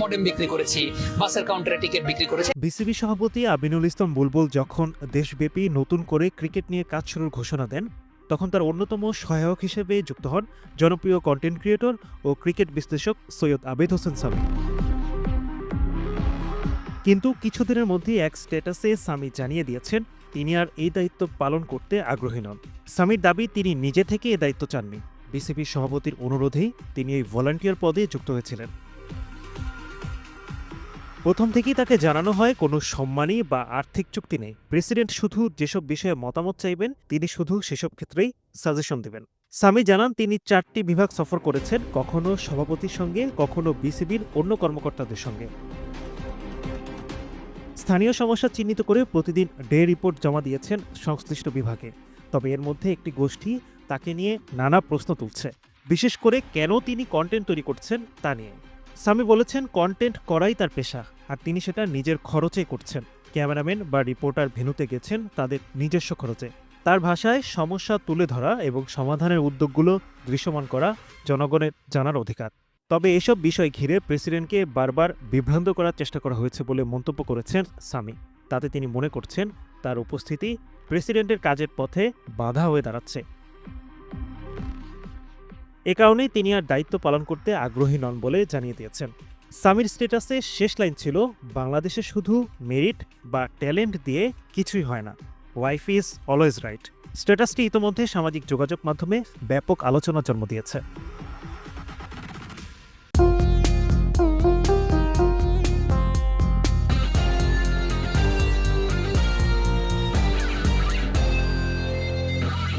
Modem বিক্রি করেছি, বাসের কাউন্টারে টিকিট বিক্রি করেছি। বিসিবি সভাপতি আমিনুল ইসলাম বুলবুল যখন দেশব্যাপী নতুন করে ক্রিকেট নিয়ে কাজ শুরুর ঘোষণা দেন, তখন তার অন্যতম সহায়ক হিসেবে যুক্ত হন জনপ্রিয় কন্টেন্ট ক্রিয়েটর ও ক্রিকেট বিশ্লেষক সৈয়দ আবেদ হোসেন সামি। কিন্তু কিছুদিনের মধ্যেই এক স্ট্যাটাসে সামি জানিয়ে দিয়েছেন তিনি আর এই দায়িত্ব পালন করতে আগ্রহী নন। সামির দাবি তিনি নিজে থেকে এ দায়িত্ব চাননি, বিসিবি সভাপতির অনুরোধেই তিনি এই ভলান্টিয়ার পদে যুক্ত হয়েছিলেন। প্রথম থেকেই তাকে জানানো হয় কোনো সম্মানী বা আর্থিক চুক্তি নেই, প্রেসিডেন্ট শুধু যেসব বিষয়ে মতামত চাইবেন তিনি শুধু সেসব ক্ষেত্রেই সাজেশন দেবেন। সামি জানান তিনি 4টি বিভাগ সফর করেছেন, কখনো সভাপতির সঙ্গে, কখনো বিসিবির অন্য কর্মকর্তাদের সঙ্গে। স্থানীয় সমস্যা চিহ্নিত করে প্রতিদিন ডে রিপোর্ট জমা দিয়েছেন সংশ্লিষ্ট বিভাগে। তবে এর মধ্যে একটি গোষ্ঠী তাকে নিয়ে নানা প্রশ্ন তুলছে, বিশেষ করে কেন তিনি কন্টেন্ট তৈরি করছেন তা নিয়ে। সামি বলেছেন কন্টেন্ট করাই তার পেশা, আর তিনি সেটা নিজের খরচেই করছেন। ক্যামেরাম্যান বা রিপোর্টার ভেন্যুতে গেছেন তাদের নিজস্ব খরচে। তার ভাষায় সমস্যা তুলে ধরা এবং সমাধানের উদ্যোগগুলো দৃশ্যমান করা জনগণের জানার অধিকার। তবে এসব বিষয় ঘিরে প্রেসিডেন্টকে বারবার বিভ্রান্ত করার চেষ্টা করা হয়েছে বলে মন্তব্য করেছেন সামি। তাতে তিনি মনে করছেন তার উপস্থিতি প্রেসিডেন্টের কাজের পথে বাধা হয়ে দাঁড়াচ্ছে। এ কারণেই তিনি আর দায়িত্ব পালন করতে আগ্রহী নন বলে জানিয়ে দিয়েছেন। সামির স্ট্যাটাসে শেষ লাইন ছিল, বাংলাদেশে শুধু মেরিট বা ট্যালেন্ট দিয়ে কিছুই হয় না, ওয়াইফ ইজ অলওয়েজ রাইট। স্ট্যাটাসটি ইতোমধ্যে সামাজিক যোগাযোগ মাধ্যমে ব্যাপক আলোচনার জন্ম দিয়েছে।